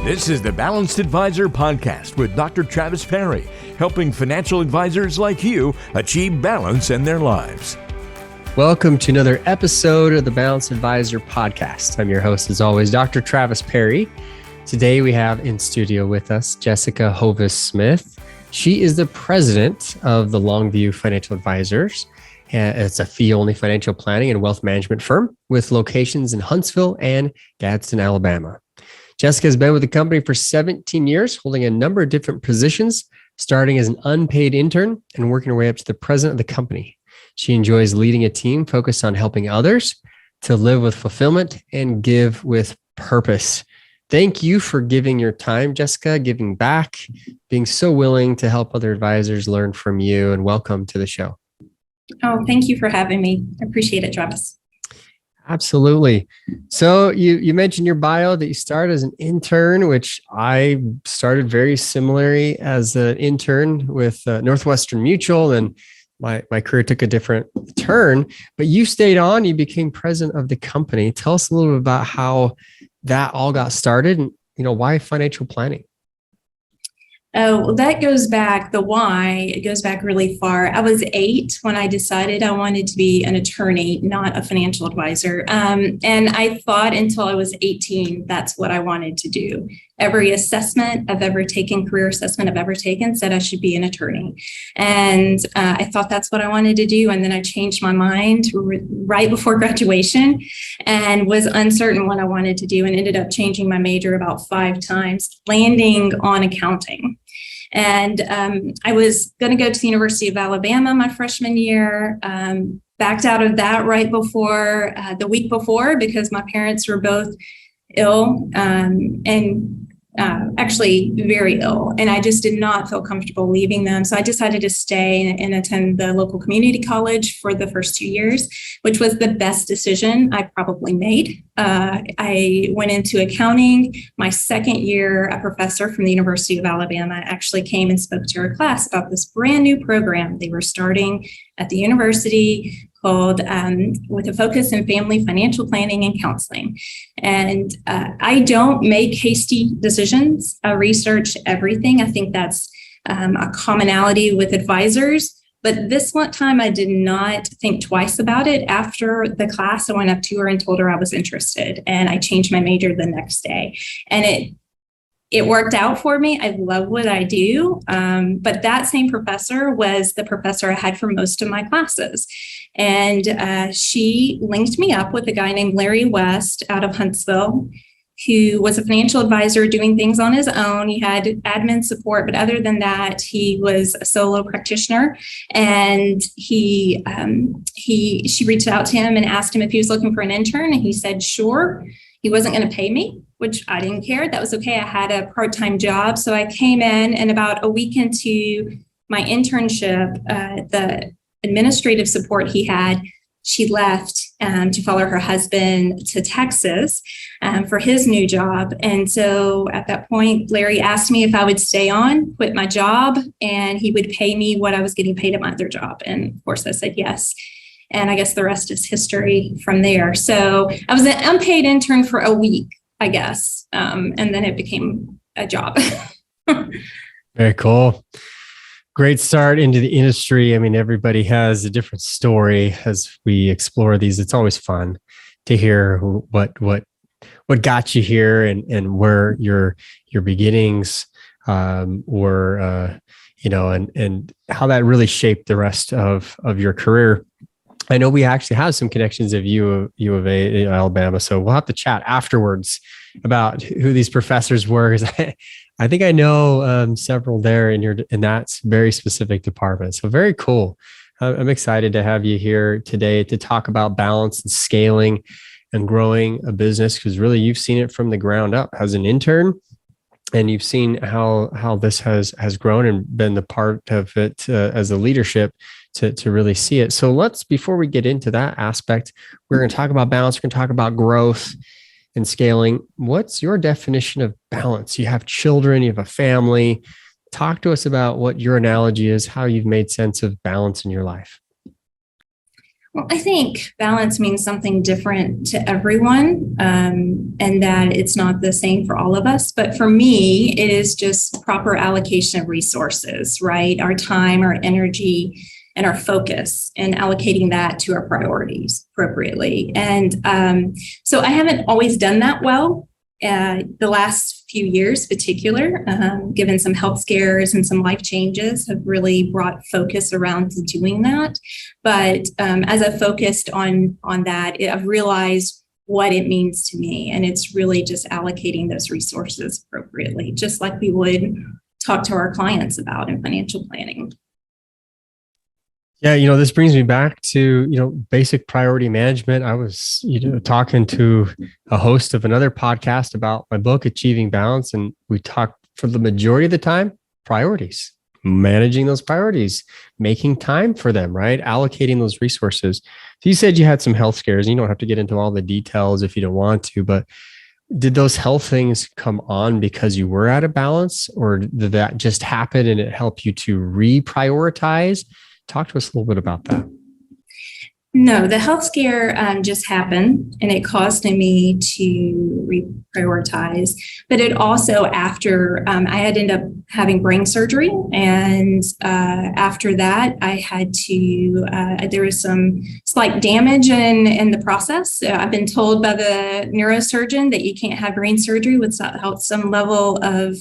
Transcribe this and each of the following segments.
This is the Balanced Advisor Podcast with Dr. Travis Perry, helping financial advisors like you achieve balance in their lives. Welcome to another episode of the Balanced Advisor Podcast. I'm your host, as always, Dr. Travis Perry. Today we have in studio with us Jessica Hovis-Smith. She is the president of the Longview Financial Advisors. It's a fee-only financial planning and wealth management firm with locations in Huntsville and Gadsden, Alabama. Jessica has been with the company for 17 years, holding a number of different positions, starting as an unpaid intern and working her way up to the president of the company. She enjoys leading a team focused on helping others to live with fulfillment and give with purpose. Thank you for giving your time, Jessica, giving back, being so willing to help other advisors learn from you, and welcome to the show. Oh, thank you for having me. I appreciate it, Travis. Absolutely. So you mentioned your bio that you started as an intern, which I started very similarly as an intern with Northwestern Mutual, and my career took a different turn, but you stayed on, you became president of the company. Tell us a little bit about how that all got started and, why financial planning? Oh, well, that goes back, the why, it goes back really far. I was 8 when I decided I wanted to be an attorney, not a financial advisor. And I thought until I was 18, that's what I wanted to do. Every assessment I've ever taken, career assessment I've ever taken, said I should be an attorney. And I thought that's what I wanted to do. And then I changed my mind right before graduation and was uncertain what I wanted to do, and ended up changing my major about 5 times, landing on accounting. And I was going to go to the University of Alabama my freshman year, backed out of that right before, the week before, because my parents were both ill and actually very ill. And I just did not feel comfortable leaving them. So I decided to stay and attend the local community college for the first 2 years, which was the best decision I probably made. I went into accounting. My second year, a professor from the University of Alabama actually came and spoke to our class about this brand new program they were starting at the university called with a focus in family financial planning and counseling. And I don't make hasty decisions. I research everything. I think that's a commonality with advisors. But this one time, I did not think twice about it. After the class, I went up to her and told her I was interested, and I changed my major the next day. And it worked out for me. I love what I do. But that same professor was the professor I had for most of my classes. And she linked me up with a guy named Larry West out of Huntsville, who was a financial advisor doing things on his own. He had admin support, but other than that, he was a solo practitioner. And she reached out to him and asked him if he was looking for an intern. And he said, sure. He wasn't going to pay me, which I didn't care. That was okay. I had a part-time job. So I came in, and about a week into my internship, the administrative support he had, she left to follow her husband to Texas for his new job. And so at that point, Larry asked me if I would stay on, quit my job, and he would pay me what I was getting paid at my other job. And of course, I said yes. And I guess the rest is history from there. So I was an unpaid intern for a week, I guess. And then it became a job. Very cool. Great start into the industry. I mean, everybody has a different story as we explore these. It's always fun to hear what got you here and where your beginnings were, and how that really shaped the rest of your career. I know we actually have some connections of U of A in Alabama, so we'll have to chat afterwards about who these professors were, because I think I know several there in that very specific department. So very cool. I'm excited to have you here today to talk about balance and scaling and growing a business, because really you've seen it from the ground up as an intern, and you've seen how this has grown and been the part of it as a leadership to really see it. So before we get into that aspect, we're going to talk about balance. We're going to talk about growth and scaling. What's your definition of balance? You have children, you have a family. Talk to us about what your analogy is, how you've made sense of balance in your life. Well, I think balance means something different to everyone, and that it's not the same for all of us. But for me, it is just proper allocation of resources, right? Our time, our energy, and our focus, and allocating that to our priorities appropriately. And so I haven't always done that well. The last few years, particular, given some health scares and some life changes, have really brought focus around to doing that. But as I focused on that, I've realized what it means to me, and it's really just allocating those resources appropriately, just like we would talk to our clients about in financial planning. Yeah, this brings me back to, basic priority management. I was, talking to a host of another podcast about my book, Achieving Balance. And we talked for the majority of the time, priorities, managing those priorities, making time for them, right? Allocating those resources. So you said you had some health scares, and you don't have to get into all the details if you don't want to, but did those health things come on because you were out of balance, or did that just happen and it helped you to reprioritize? Talk to us a little bit about that. No, the health scare just happened, and it caused me to reprioritize. But it also, after I had ended up having brain surgery, and after that, I had to. There was some slight damage in the process. I've been told by the neurosurgeon that you can't have brain surgery without some level of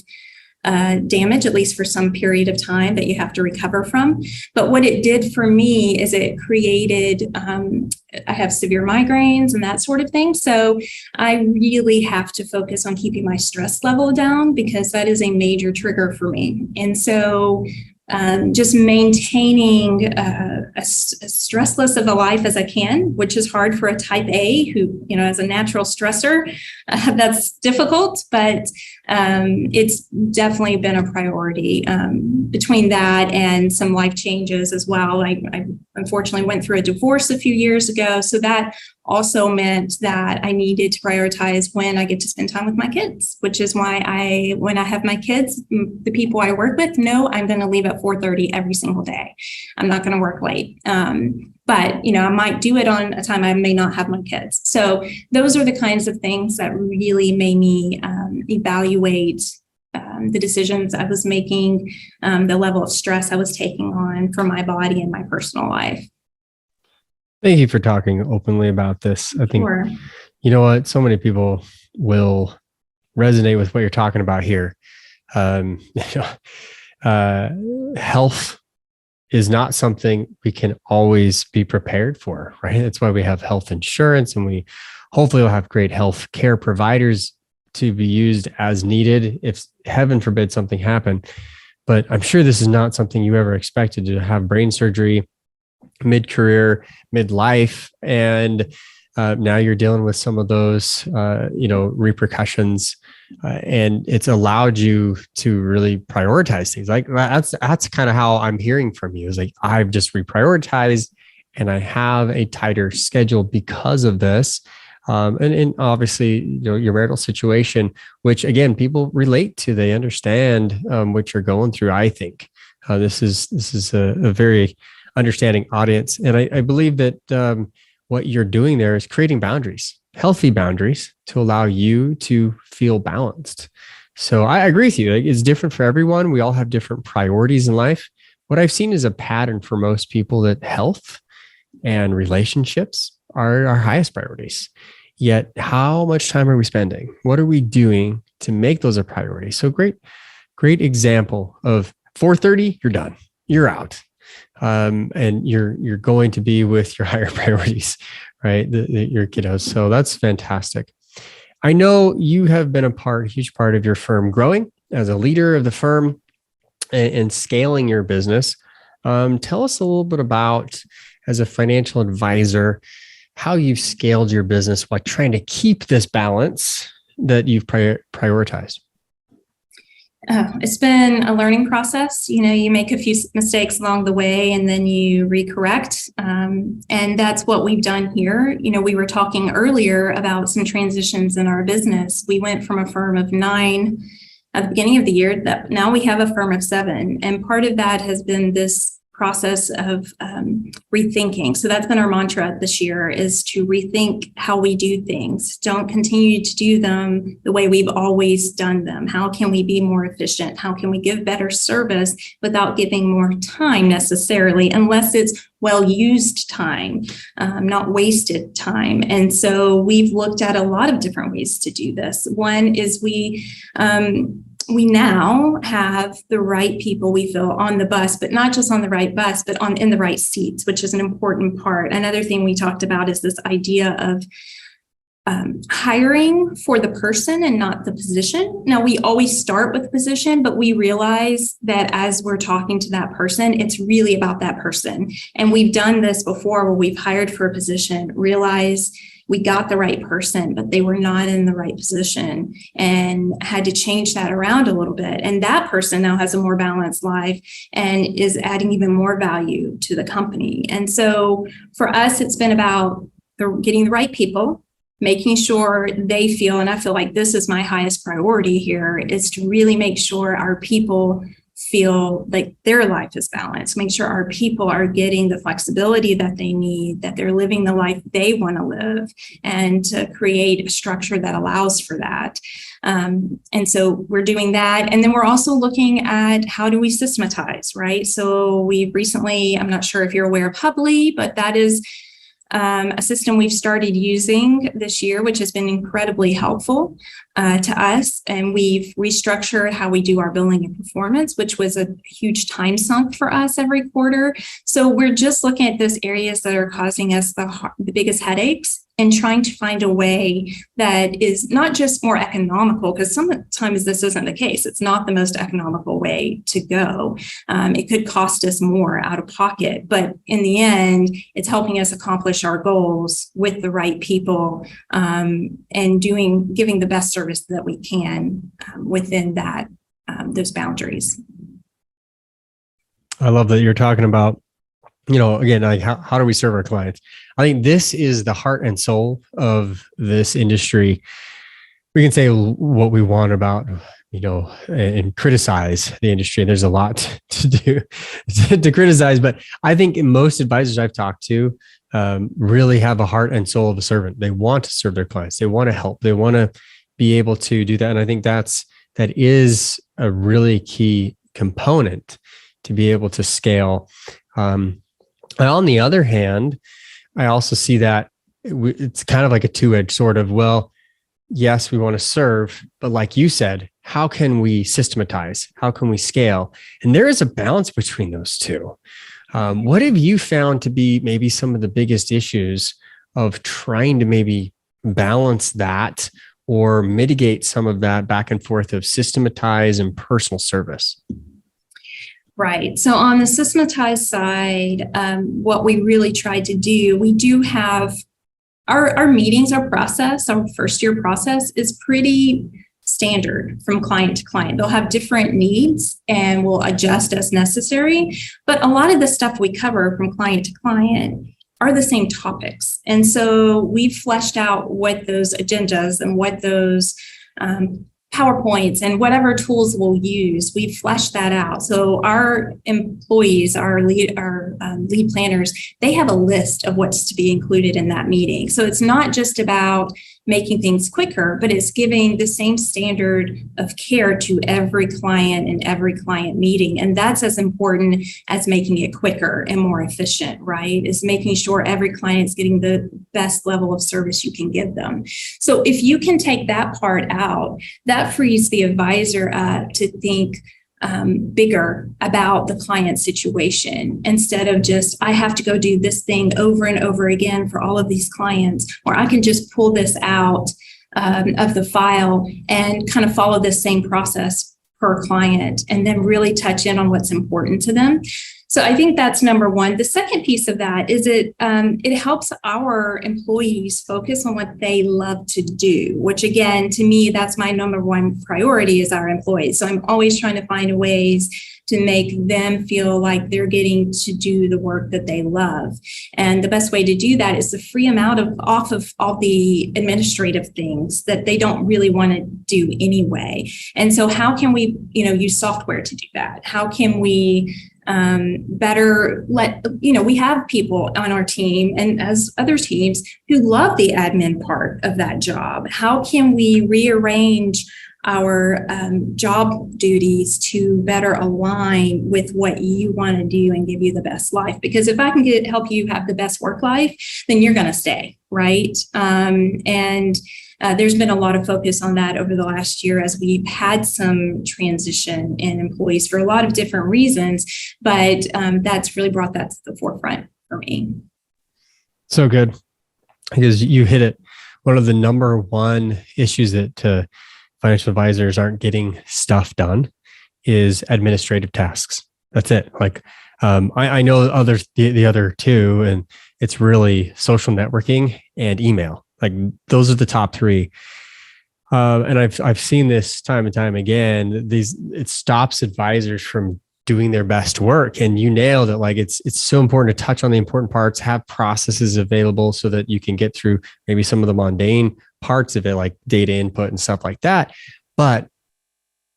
damage, at least for some period of time that you have to recover from. But what it did for me is it created, I have severe migraines and that sort of thing. So I really have to focus on keeping my stress level down, because that is a major trigger for me. And so just maintaining as stressless of a life as I can, which is hard for a type A who, as a natural stressor, that's difficult, but it's definitely been a priority. Between that and some life changes as well. I unfortunately went through a divorce a few years ago. So that also meant that I needed to prioritize when I get to spend time with my kids, which is why when I have my kids, the people I work with know I'm going to leave at 4:30 every single day. I'm not going to work late. But, I might do it on a time I may not have my kids. So those are the kinds of things that really made me evaluate the decisions I was making, the level of stress I was taking on for my body and my personal life. Thank you for talking openly about this. I think, Sure. You know what, so many people will resonate with what you're talking about here. Health is not something we can always be prepared for, right? That's why we have health insurance, and we hopefully will have great health care providers to be used as needed if, heaven forbid, something happened. But I'm sure this is not something you ever expected, to have brain surgery mid-career, midlife, and now you're dealing with some of those, repercussions, and it's allowed you to really prioritize things. Like that's kind of how I'm hearing from you. Is like, I've just reprioritized, and I have a tighter schedule because of this. And obviously, your marital situation, which again, people relate to, they understand what you're going through. I think this is a very understanding audience. And I believe that what you're doing there is creating boundaries, healthy boundaries, to allow you to feel balanced. So I agree with you. It's different for everyone. We all have different priorities in life. What I've seen is a pattern for most people that health and relationships are our highest priorities. Yet, how much time are we spending? What are we doing to make those a priority? So great example of 4:30, you're done, you're out. And you're going to be with your higher priorities, right? Your kiddos. So that's fantastic. I know you have been a huge part of your firm growing as a leader of the firm and scaling your business. Tell us a little bit about, as a financial advisor, how you've scaled your business while trying to keep this balance that you've prioritized. It's been a learning process. You make a few mistakes along the way, and then you recorrect. And that's what we've done here. We were talking earlier about some transitions in our business. We went from a firm of 9 at the beginning of the year that now we have a firm of 7. And part of that has been this process of rethinking. So that's been our mantra this year, is to rethink how we do things. Don't continue to do them the way we've always done them. How can we be more efficient? How can we give better service without giving more time necessarily, unless it's well-used time, not wasted time. And so we've looked at a lot of different ways to do this. One is we now have the right people, we feel, on the bus, but not just on the right bus, but in the right seats, which is an important part. Another thing we talked about is this idea of hiring for the person and not the position. Now, we always start with the position, but we realize that as we're talking to that person, it's really about that person. And we've done this before where we've hired for a position, realized we got the right person, but they were not in the right position, and had to change that around a little bit. And that person now has a more balanced life and is adding even more value to the company. And so for us, it's been about getting the right people, making sure they feel, and I feel like this is my highest priority here, is to really make sure our people feel like their life is balanced, make sure our people are getting the flexibility that they need, that they're living the life they want to live, and to create a structure that allows for that. And so we're doing that. And then we're also looking at how do we systematize, right? So we recently, I'm not sure if you're aware of Hubly, but that is a system we've started using this year, which has been incredibly helpful to us. And we've restructured how we do our billing and performance, which was a huge time sunk for us every quarter. So we're just looking at those areas that are causing us the biggest headaches, and trying to find a way that is not just more economical, because sometimes this isn't the case. It's not the most economical way to go. It could cost us more out of pocket, but in the end, it's helping us accomplish our goals with the right people, and giving the best service that we can within that those boundaries. I love that you're talking about, again, like how do we serve our clients? I think this is the heart and soul of this industry. We can say what we want about, and criticize the industry. There's a lot to do to criticize, but I think most advisors I've talked to really have a heart and soul of a servant. They want to serve their clients. They want to help. They want to be able to do that. And I think that is a really key component to be able to scale. And on the other hand, I also see that it's kind of like a two-edged sword of, well, yes, we want to serve, but like you said, how can we systematize? How can we scale? And there is a balance between those two. What have you found to be maybe some of the biggest issues of trying to maybe balance that or mitigate some of that back and forth of systematize and personal service? Right. So on the systematized side, what we really tried to do, we do have our meetings, our process, our first year process is pretty standard from client to client. They'll have different needs and we'll adjust as necessary. But a lot of the stuff we cover from client to client are the same topics. And so we've fleshed out what those agendas and what those PowerPoints and whatever tools we'll use, we've fleshed that out. So our employees, our lead planners, they have a list of what's to be included in that meeting. So it's not just about making things quicker, but it's giving the same standard of care to every client and every client meeting. And that's as important as making it quicker and more efficient, right? Is making sure every client's getting the best level of service you can give them. So if you can take that part out, that frees the advisor up to think bigger about the client situation instead of just, I have to go do this thing over and over again for all of these clients, or I can just pull this out of the file and kind of follow this same process per client and then really touch in on what's important to them. So I think that's number one. The second piece of that is it helps our employees focus on what they love to do, which again, to me, that's my number one priority is our employees. So I'm always trying to find ways to make them feel like they're getting to do the work that they love. And the best way to do that is to free them off of all the administrative things that they don't really want to do anyway. And so how can we, use software to do that? How can we better we have people on our team and as other teams who love the admin part of that job. How can we rearrange our job duties to better align with what you want to do and give you the best life? Because if I can help you have the best work life, then you're going to stay, right? There's been a lot of focus on that over the last year as we've had some transition in employees for a lot of different reasons, but that's really brought that to the forefront for me. So good, because you hit it. One of the number one issues that financial advisors aren't getting stuff done is administrative tasks. That's it. Like I know the other two, and it's really social networking and email. Like those are the top three. And I've seen this time and time again. It stops advisors from doing their best work. And you nailed it. Like it's so important to touch on the important parts, have processes available so that you can get through maybe some of the mundane parts of it, like data input and stuff like that. But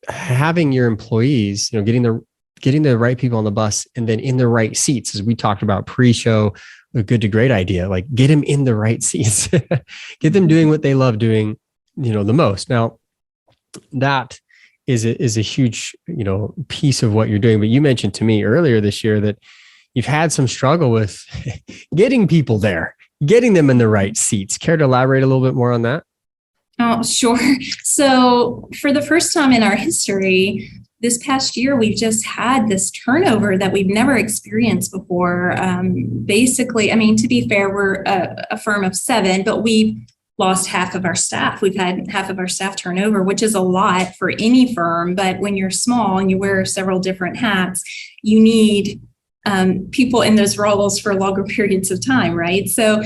having your employees, getting the right people on the bus and then in the right seats, as we talked about pre-show, a good to great idea, like get them in the right seats, get them doing what they love doing, the most. Now that is a huge, piece of what you're doing. But you mentioned to me earlier this year that you've had some struggle with getting people there, getting them in the right seats. Care to elaborate a little bit more on that? Oh, sure. So for the first time in our history, this past year, we've just had this turnover that we've never experienced before. Basically, to be fair, we're a firm of 7, but we've lost half of our staff. We've had half of our staff turnover, which is a lot for any firm. But when you're small and you wear several different hats, you need people in those roles for longer periods of time, right? So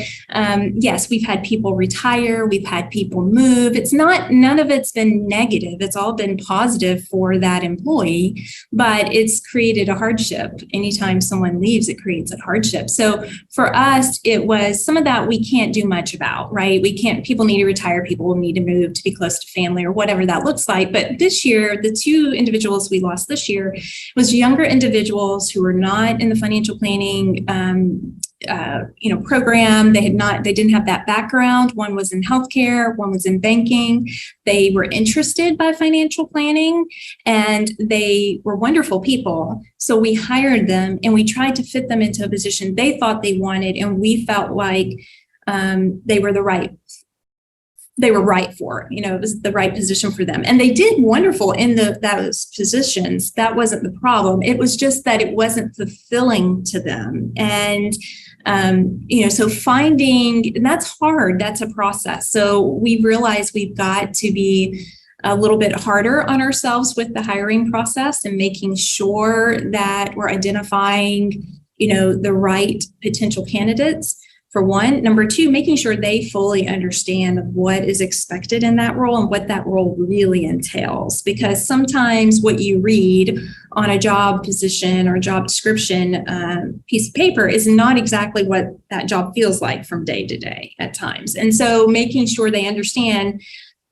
yes, we've had people retire, we've had people move. None of it's been negative. It's all been positive for that employee, but it's created a hardship. Anytime someone leaves, it creates a hardship. So for us, it was some of that we can't do much about, right? People need to retire, people need to move to be close to family or whatever that looks like. But this year, the 2 individuals we lost this year was younger individuals who were not in the financial planning program. They didn't have that background. One was in healthcare, one was in banking. They were interested by financial planning and they were wonderful people. So we hired them and we tried to fit them into a position they thought they wanted, and we felt like they were right for it. It was the right position for them. And they did wonderful in those positions. That wasn't the problem. It was just that it wasn't fulfilling to them. And, so finding, and that's hard. That's a process. So we realized we've got to be a little bit harder on ourselves with the hiring process and making sure that we're identifying, the right potential candidates. For one. Number 2, making sure they fully understand what is expected in that role and what that role really entails. Because sometimes what you read on a job position or job description piece of paper is not exactly what that job feels like from day to day at times. And so making sure they understand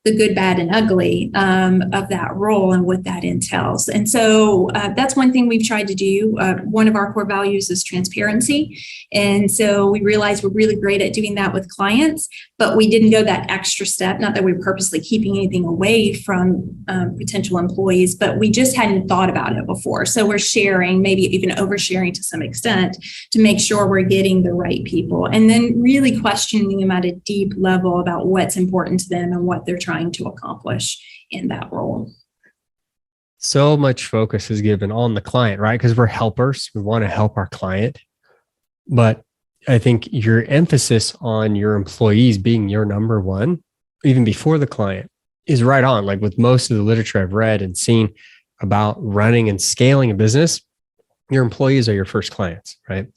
the good, bad, and ugly of that role and what that entails. And so that's one thing we've tried to do. One of our core values is transparency. And so we realized we're really great at doing that with clients, but we didn't go that extra step. Not that we're purposely keeping anything away from potential employees, but we just hadn't thought about it before. So we're sharing, maybe even oversharing to some extent, to make sure we're getting the right people. And then really questioning them at a deep level about what's important to them and what they're trying to accomplish in that role. So much focus is given on the client, right? Because we're helpers. We want to help our client. But I think your emphasis on your employees being your number one, even before the client, is right on. Like with most of the literature I've read and seen about running and scaling a business, your employees are your first clients, right?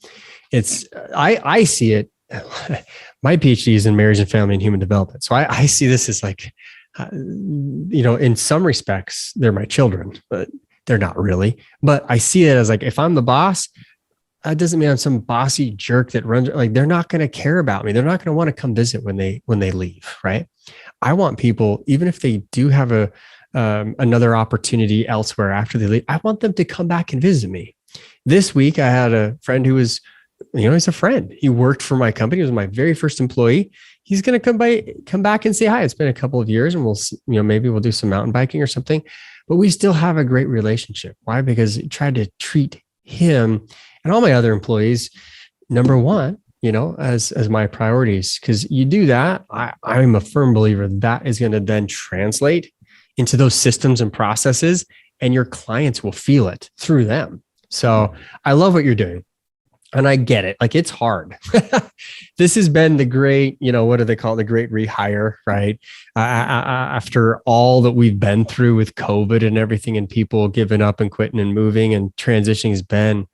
I see it. My PhD is in marriage and family and human development. So I see this as like, in some respects, they're my children, but they're not really. But I see it as like, if I'm the boss, that doesn't mean I'm some bossy jerk that runs, like they're not going to care about me. They're not going to want to come visit when they leave, right? I want people, even if they do have another opportunity elsewhere after they leave, I want them to come back and visit me. This week, I had a friend who was, he's a friend. He worked for my company. He was my very first employee. He's going to come back and say hi. It's been a couple of years, and we'll, maybe we'll do some mountain biking or something, but we still have a great relationship. Why? Because I tried to treat him and all my other employees, number one, as my priorities. Because you do that, I'm a firm believer that is going to then translate into those systems and processes, and your clients will feel it through them. So I love what you're doing. And I get it. Like, it's hard. This has been the great, what do they call it? The great rehire, right? After all that we've been through with COVID and everything, and people giving up and quitting and moving and transitioning has been,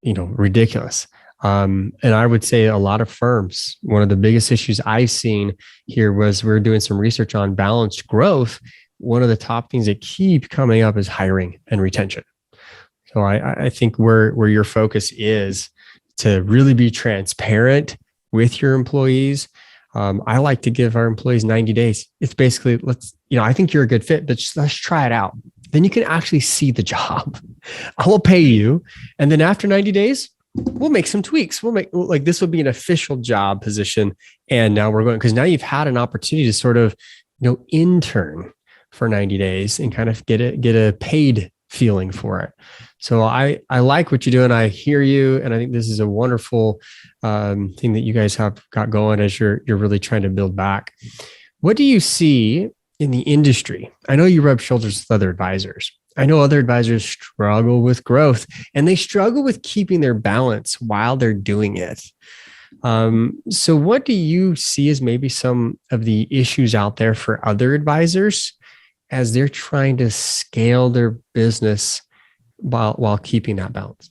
ridiculous. And I would say a lot of firms, one of the biggest issues I've seen here was we were doing some research on balanced growth. One of the top things that keep coming up is hiring and retention. So I think where your focus is to really be transparent with your employees. I like to give our employees 90 days. It's basically, I think you're a good fit, but let's try it out. Then you can actually see the job. I will pay you. And then after 90 days, we'll make some tweaks. This will be an official job position. And now because now you've had an opportunity to sort of, intern for 90 days and kind of get a paid feeling for it. So I like what you're doing. I hear you. And I think this is a wonderful thing that you guys have got going as you're really trying to build back. What do you see in the industry? I know you rub shoulders with other advisors. I know other advisors struggle with growth, and they struggle with keeping their balance while they're doing it. So what do you see as maybe some of the issues out there for other advisors as they're trying to scale their business while keeping that balance?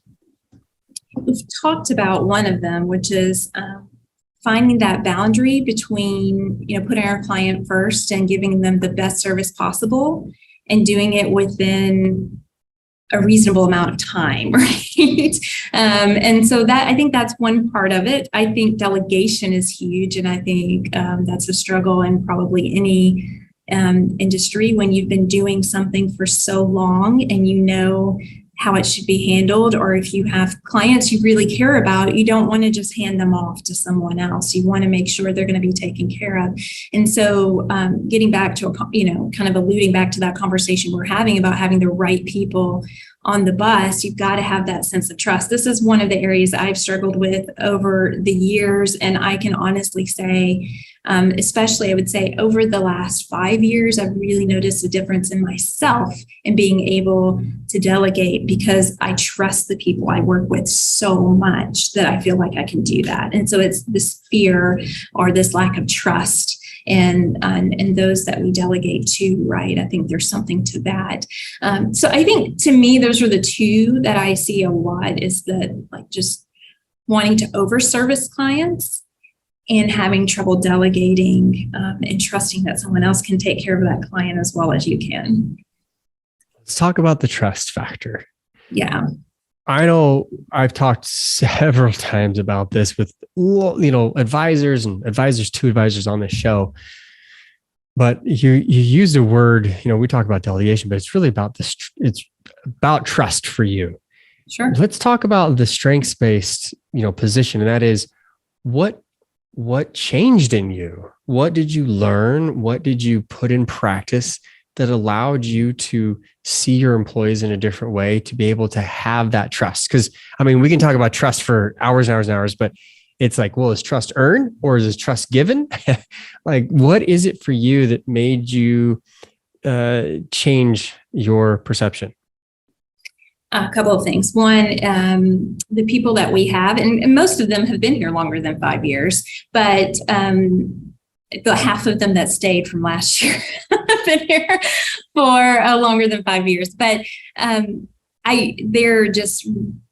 We've talked about one of them, which is finding that boundary between, putting our client first and giving them the best service possible and doing it within a reasonable amount of time, right? And so I think that's one part of it. I think delegation is huge. And I think that's a struggle in probably any industry when you've been doing something for so long and how it should be handled, or if you have clients you really care about, you don't want to just hand them off to someone else. You want to make sure they're going to be taken care of. And so getting back to, kind of alluding back to that conversation we're having about having the right people on the bus, you've got to have that sense of trust. This is one of the areas I've struggled with over the years. And I can honestly say, especially I would say over the last 5 years, I've really noticed a difference in myself in being able to delegate because I trust the people I work with so much that I feel like I can do that. And so it's this fear or this lack of trust and those that we delegate to, right? I think there's something to that. So I think to me, those are the two that I see a lot, is that just wanting to overservice clients and having trouble delegating and trusting that someone else can take care of that client as well as you can. Let's talk about the trust factor. Yeah. I know I've talked several times about this with, advisors and two advisors on this show, but you used a word, we talk about delegation, but it's really about this. It's about trust for you. Sure. Let's talk about the strengths-based, position. And that is what changed in you? What did you learn? What did you put in practice that allowed you to see your employees in a different way, to be able to have that trust? Because, we can talk about trust for hours and hours and hours, but it's like, well, is trust earned or is trust given? What is it for you that made you change your perception? A couple of things. One, the people that we have, and most of them have been here longer than 5 years, but the half of them that stayed from last year have been here for longer than 5 years. But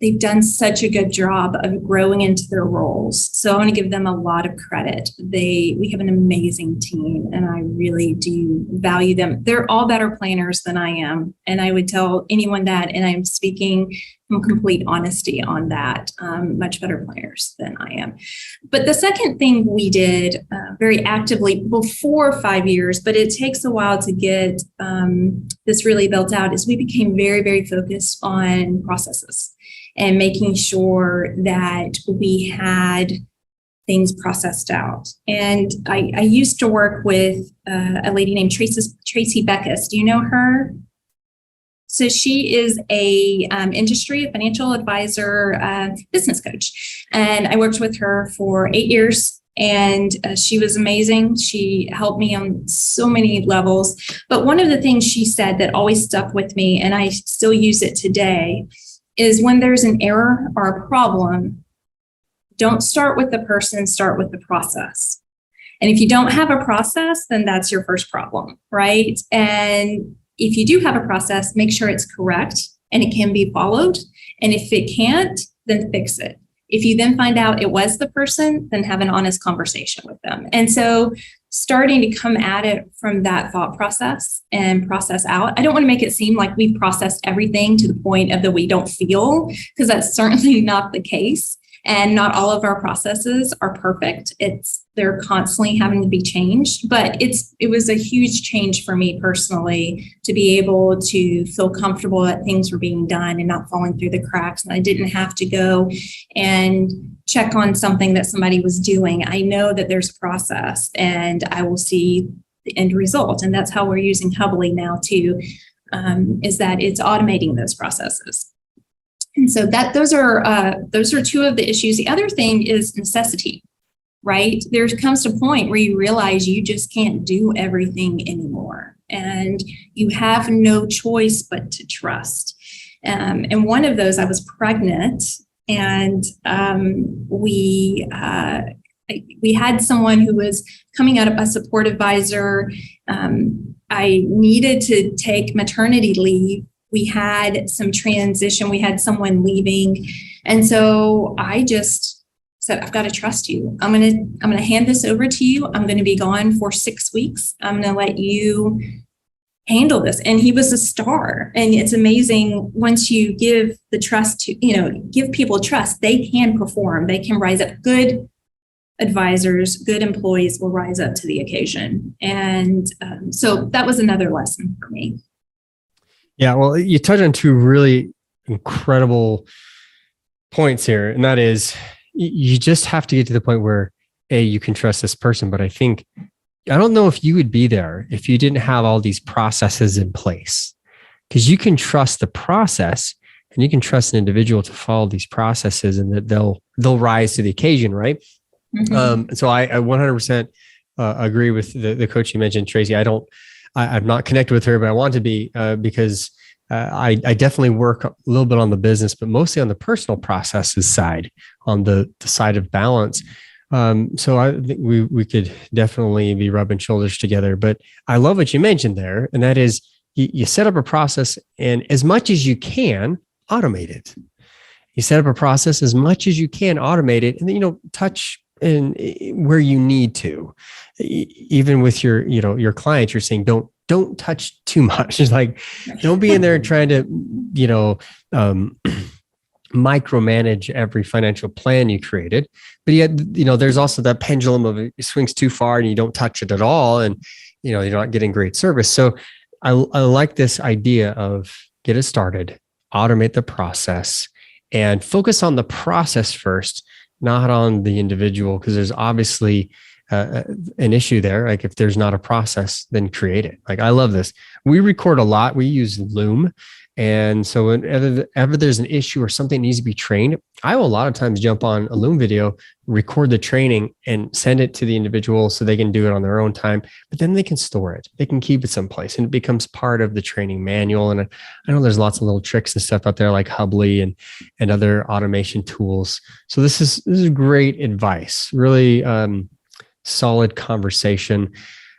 they've done such a good job of growing into their roles. So I want to give them a lot of credit. We have an amazing team, and I really do value them. They're all better planners than I am. And I would tell anyone that, and I'm speaking from complete honesty on that, much better planners than I am. But the second thing we did very actively before 5 years, but it takes a while to get this really built out, is we became very, very focused on processes. and making sure that we had things processed out. And I used to work with a lady named Tracy Beckus. Do you know her? So she is a financial advisor, business coach. And I worked with her for 8 years, and she was amazing. She helped me on so many levels. But one of the things she said that always stuck with me, and I still use it today, is when there's an error or a problem, don't start with the person, start with the process. And if you don't have a process, then that's your first problem, right? And if you do have a process, make sure it's correct and it can be followed. And if it can't, then fix it. If you then find out it was the person, then have an honest conversation with them. And so starting to come at it from that thought process and process out. I don't want to make it seem like we've processed everything to the point of that we don't feel, because that's certainly not the case. And not all of our processes are perfect. They're constantly having to be changed, but it was a huge change for me personally to be able to feel comfortable that things were being done and not falling through the cracks. And I didn't have to go and check on something that somebody was doing. I know that there's a process and I will see the end result. And that's how we're using Hubly now too, is that it's automating those processes. And so those are two of the issues. The other thing is necessity, right? There comes a point where you realize you just can't do everything anymore, and you have no choice but to trust. And one of those, I was pregnant, and we had someone who was coming out of a support advisor. I needed to take maternity leave. We had some transition. We had someone leaving. And so I just said, I've got to trust you. I'm going to hand this over to you. I'm going to be gone for 6 weeks. I'm going to let you handle this. And he was a star. And it's amazing once you give the trust to, give people trust, they can perform. They can rise up. Good advisors, good employees will rise up to the occasion. And so that was another lesson for me. Yeah, well, you touched on two really incredible points here. And that is, you just have to get to the point where, A, you can trust this person. But I don't know if you would be there if you didn't have all these processes in place, because you can trust the process and you can trust an individual to follow these processes and that they'll rise to the occasion, right? Mm-hmm. So I 100% agree with the coach you mentioned, Tracy. I'm not connected with her, but I want to be because I definitely work a little bit on the business, but mostly on the personal processes side, on the side of balance. So I think we could definitely be rubbing shoulders together. But I love what you mentioned there, and that is you set up a process, and as much as you can, automate it. You set up a process as much as you can, automate it, and then touch in where you need to. Even with your clients, you're saying don't touch too much. It's like, don't be in there trying to micromanage every financial plan you created. But yet, there's also that pendulum of it swings too far and you don't touch it at all, and you're not getting great service. So I like this idea of get it started, automate the process, and focus on the process first, not on the individual, because there's obviously an issue there. Like if there's not a process, then create it. Like I love this. We record a lot. We use Loom. And so whenever there's an issue or something needs to be trained, I will a lot of times jump on a Loom video, record the training and send it to the individual so they can do it on their own time, but then they can store it. They can keep it someplace and it becomes part of the training manual. And I know there's lots of little tricks and stuff out there like Hubly and other automation tools. So this is great advice, really solid conversation.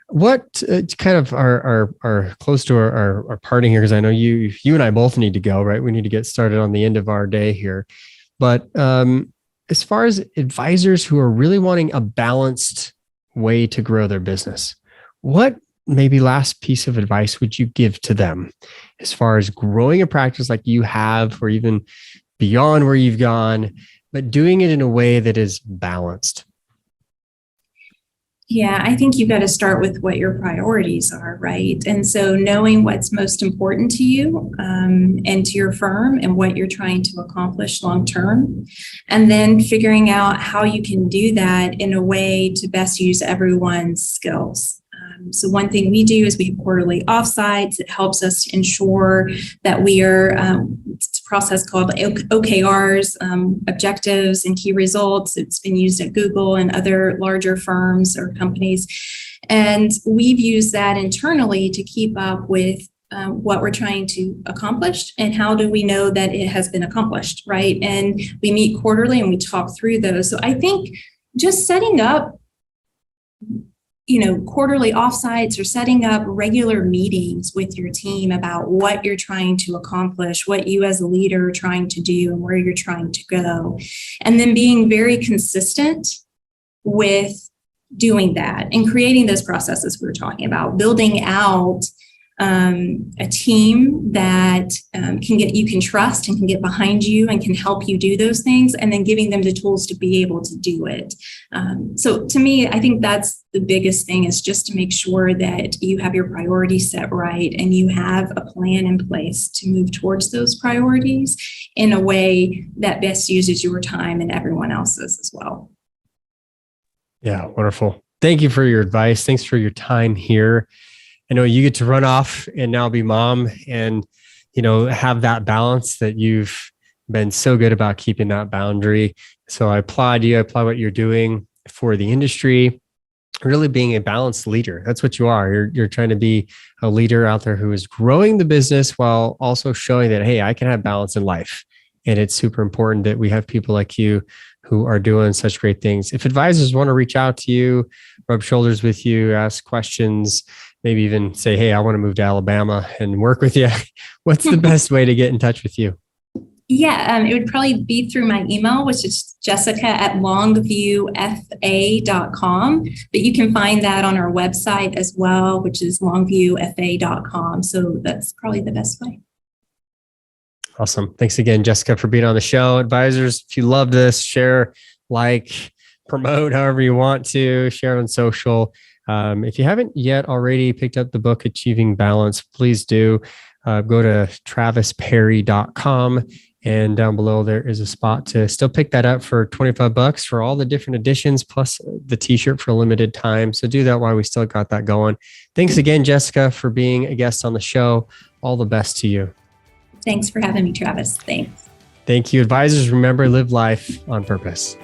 What kind of are close to our parting here? Because I know you and I both need to go, right? We need to get started on the end of our day here. But as far as advisors who are really wanting a balanced way to grow their business, what maybe last piece of advice would you give to them as far as growing a practice like you have, or even beyond where you've gone, but doing it in a way that is balanced? Yeah, I think you've got to start with what your priorities are, right? And so knowing what's most important to you and to your firm and what you're trying to accomplish long term, and then figuring out how you can do that in a way to best use everyone's skills. So one thing we do is we have quarterly offsites. It helps us to ensure that we are, it's a process called OKRs, objectives and key results. It's been used at Google and other larger firms or companies. And we've used that internally to keep up with what we're trying to accomplish and how do we know that it has been accomplished, right? And we meet quarterly and we talk through those. So I think just setting up quarterly offsites or setting up regular meetings with your team about what you're trying to accomplish, what you as a leader are trying to do and where you're trying to go. And then being very consistent with doing that and creating those processes we were talking about, building out a team that you can trust and can get behind you and can help you do those things, and then giving them the tools to be able to do it. So to me, I think that's the biggest thing, is just to make sure that you have your priorities set right and you have a plan in place to move towards those priorities in a way that best uses your time and everyone else's as well. Yeah, wonderful. Thank you for your advice. Thanks for your time here. I know you get to run off and now be mom and, have that balance that you've been so good about keeping that boundary. So I applaud you. I applaud what you're doing for the industry, really being a balanced leader. That's what you are. You're trying to be a leader out there who is growing the business while also showing that, hey, I can have balance in life. And it's super important that we have people like you who are doing such great things. If advisors want to reach out to you, rub shoulders with you, ask questions, maybe even say, hey, I want to move to Alabama and work with you, what's the best way to get in touch with you? Yeah, it would probably be through my email, which is jessica@longviewfa.com. But you can find that on our website as well, which is longviewfa.com. So that's probably the best way. Awesome. Thanks again, Jessica, for being on the show. Advisors, if you love this, share, promote however you want to, share on social. If you haven't yet already picked up the book, Achieving Balance, please do. Go to travisperry.com, and down below there is a spot to still pick that up for $25 for all the different editions, plus the t-shirt for a limited time. So do that while we still got that going. Thanks again, Jessica, for being a guest on the show. All the best to you. Thanks for having me, Travis. Thanks. Thank you. Advisors, remember, live life on purpose.